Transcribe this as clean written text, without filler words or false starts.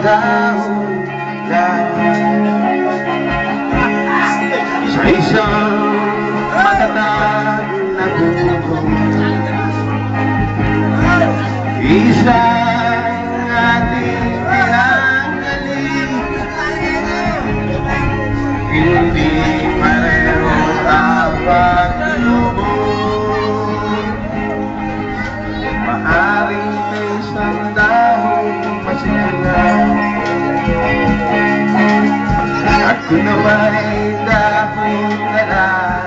dahon lang sa isang matatag na puno. Isang ating pinanggaling, hindi pareho ang paglubog. Maaring may isang dahon masilang, at kung naman ay dahon na lang,